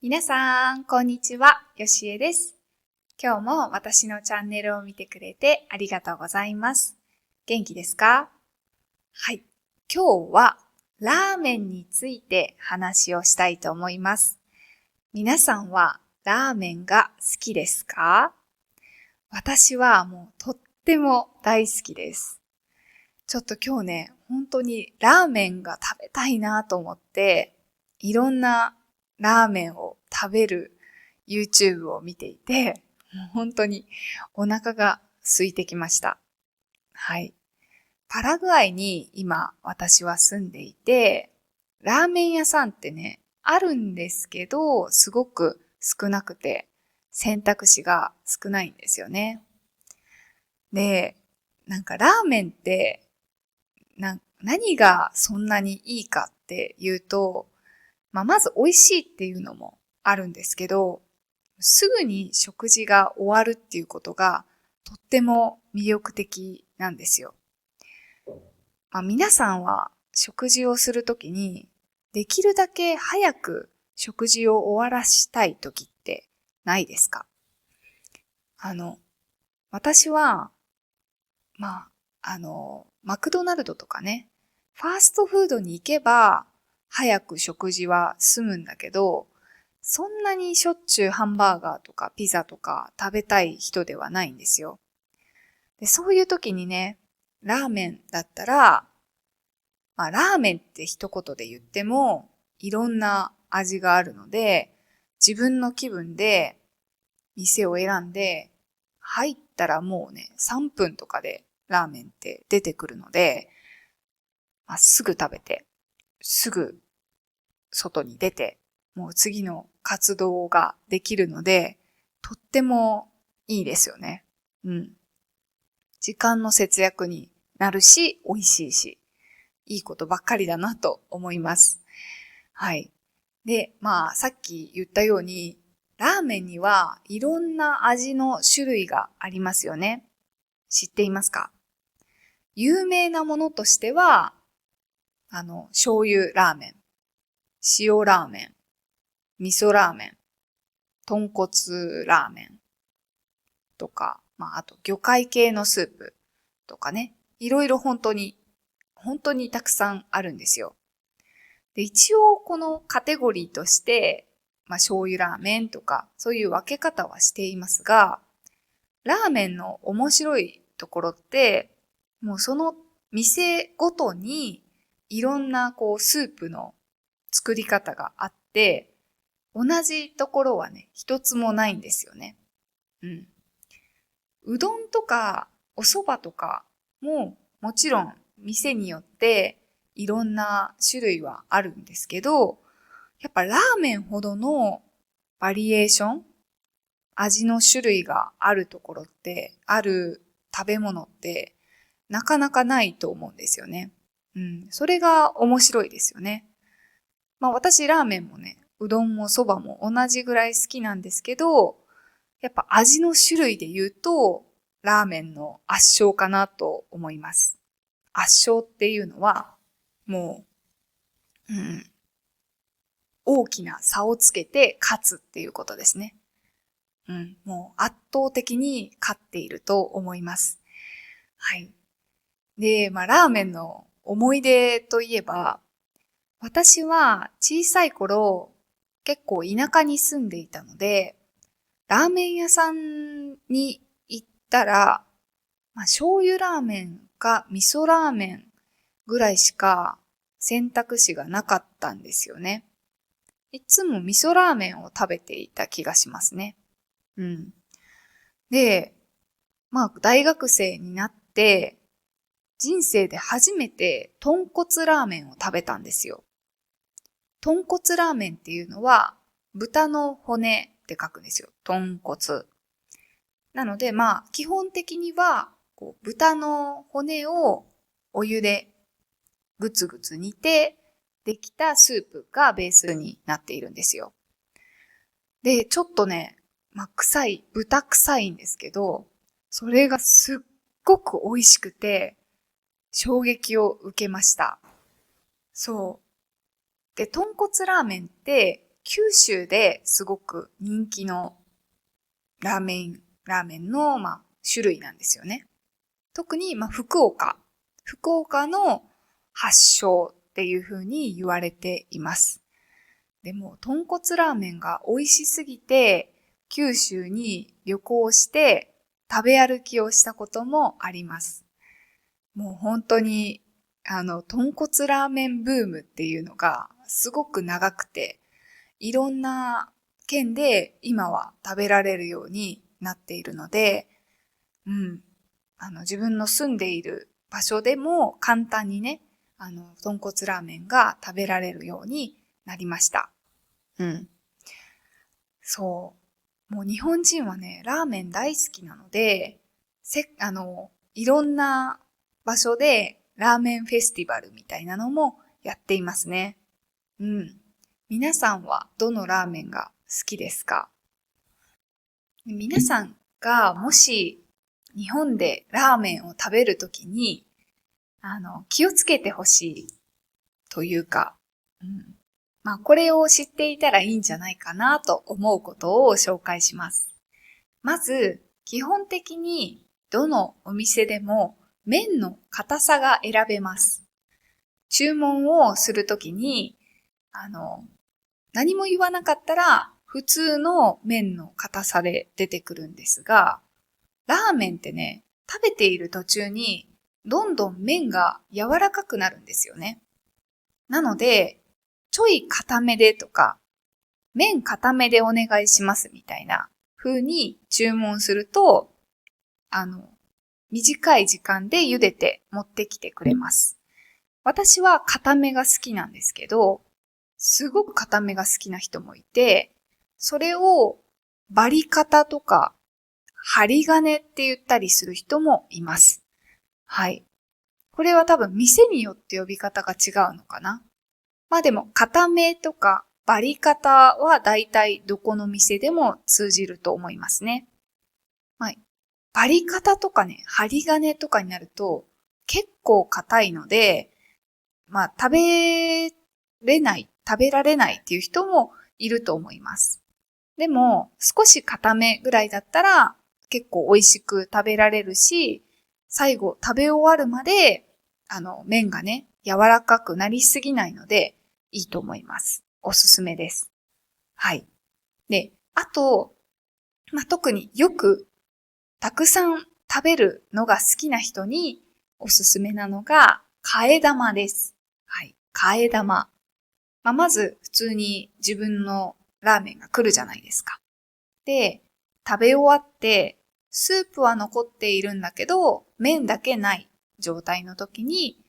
みなさん、こんにちは。よしえです。今日も私のチャンネルを見てくれてありがとうございます。元気ですか？はい。今日はラーメンについて話をしたいと思います。皆さんはラーメンが好きですか？私はもうとっても大好きです。ちょっと今日ね、本当にラーメンが食べたいなと思って、いろんなラーメンを食べる YouTube を見ていて、もう本当にお腹が空いてきました。はい。パラグアイに今私は住んでいて、ラーメン屋さんってね、あるんですけど、すごく少なくて、選択肢が少ないんですよね。で、なんかラーメンって何がそんなにいいかっていうと、まず美味しいっていうのもあるんですけど、すぐに食事が終わるっていうことがとっても魅力的なんですよ。皆さんは食事をするときにできるだけ早く食事を終わらしたいときってないですか？私は、マクドナルドとかね、ファーストフードに行けば、早く食事は済むんだけど、そんなにしょっちゅうハンバーガーとかピザとか食べたい人ではないんですよ。で、そういう時にね、ラーメンだったら、ラーメンって一言で言っても、いろんな味があるので、自分の気分で店を選んで、入ったらもうね、3分とかでラーメンって出てくるので、すぐ食べて、すぐ外に出て、もう次の活動ができるので、とってもいいですよね。うん。時間の節約になるし、美味しいし、いいことばっかりだなと思います。はい。で、さっき言ったように、ラーメンにはいろんな味の種類がありますよね。知っていますか？有名なものとしては、醤油ラーメン、塩ラーメン、味噌ラーメン、豚骨ラーメンとか、あと魚介系のスープとかね、いろいろ本当にたくさんあるんですよ。で、一応このカテゴリーとして、醤油ラーメンとか、そういう分け方はしていますが、ラーメンの面白いところって、もうその店ごとにいろんなスープの作り方があって、同じところはね、一つもないんですよね。うん。うどんとかお蕎麦とかももちろん店によっていろんな種類はあるんですけど、やっぱラーメンほどのバリエーション、味の種類があるところって、ある食べ物ってなかなかないと思うんですよね。うん。それが面白いですよね。私ラーメンもね、うどんもそばも同じぐらい好きなんですけど、やっぱ味の種類で言うと、ラーメンの圧勝かなと思います。圧勝っていうのは、もう、大きな差をつけて勝つっていうことですね。もう圧倒的に勝っていると思います。はい。で、ラーメンの思い出といえば、私は小さい頃、結構田舎に住んでいたので、ラーメン屋さんに行ったら、醤油ラーメンか味噌ラーメンぐらいしか選択肢がなかったんですよね。いつも味噌ラーメンを食べていた気がしますね。うん。で、大学生になって、人生で初めて豚骨ラーメンを食べたんですよ。豚骨ラーメンっていうのは、豚の骨って書くんですよ。豚骨。なので、基本的には、豚の骨をお湯でぐつぐつ煮て、できたスープがベースになっているんですよ。で、ちょっとね、豚臭いんですけど、それがすっごく美味しくて、衝撃を受けました。そう。で、豚骨ラーメンって九州ですごく人気のラーメンの、種類なんですよね。特に、福岡の発祥っていう風に言われています。でも、豚骨ラーメンが美味しすぎて、九州に旅行して食べ歩きをしたこともあります。もう本当に、豚骨ラーメンブームっていうのがすごく長くて、いろんな県で今は食べられるようになっているので、自分の住んでいる場所でも簡単にね、豚骨ラーメンが食べられるようになりました。そう。もう日本人はね、ラーメン大好きなので、いろんな場所でラーメンフェスティバルみたいなのもやっていますね。皆さんはどのラーメンが好きですか？皆さんがもし日本でラーメンを食べるときに、気をつけてほしいというか、これを知っていたらいいんじゃないかなと思うことを紹介します。まず、基本的にどのお店でも麺の硬さが選べます。注文をするときに、何も言わなかったら普通の麺の硬さで出てくるんですが、ラーメンってね、食べている途中にどんどん麺が柔らかくなるんですよね。なので、ちょい固めでとか、麺固めでお願いしますみたいな風に注文すると、短い時間で茹でて持ってきてくれます。私は固めが好きなんですけど、すごく固めが好きな人もいて、それをバリカタとか針金って言ったりする人もいます。はい。これは多分店によって呼び方が違うのかな。でも固めとかバリカタはだいたいどこの店でも通じると思いますね。バリカタとかね、針金とかになると結構硬いので、食べられないっていう人もいると思います。でも、少し固めぐらいだったら結構美味しく食べられるし、最後食べ終わるまで、麺がね、柔らかくなりすぎないのでいいと思います。おすすめです。はい。で、あと、特によくたくさん食べるのが好きな人におすすめなのが、替え玉です。はい。替え玉。まず普通に自分のラーメンが来るじゃないですか。で、食べ終わって、スープは残っているんだけど、麺だけない状態の時に、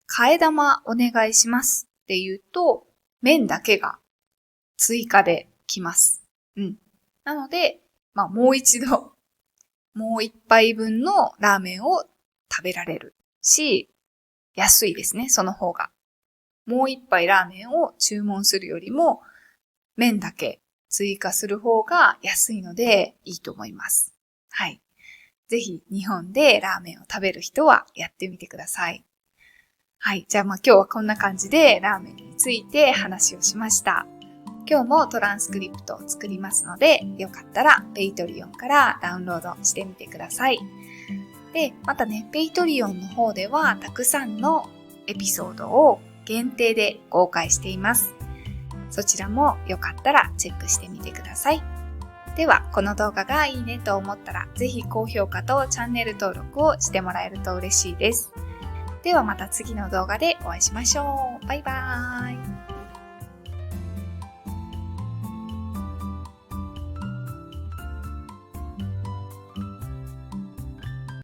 替え玉お願いしますって言うと、麺だけが追加で来ます。なので、もう一度、もう一杯分のラーメンを食べられるし、安いですね、その方が。もう一杯ラーメンを注文するよりも、麺だけ追加する方が安いのでいいと思います。はい。ぜひ日本でラーメンを食べる人はやってみてください。はい。じゃあ今日はこんな感じでラーメンについて話をしました。今日もトランスクリプトを作りますので、よかったらペイトリオンからダウンロードしてみてください。で、またね、ペイトリオンの方ではたくさんのエピソードを限定で公開しています。そちらもよかったらチェックしてみてください。では、この動画がいいねと思ったら、ぜひ高評価とチャンネル登録をしてもらえると嬉しいです。ではまた次の動画でお会いしましょう。バイバーイ。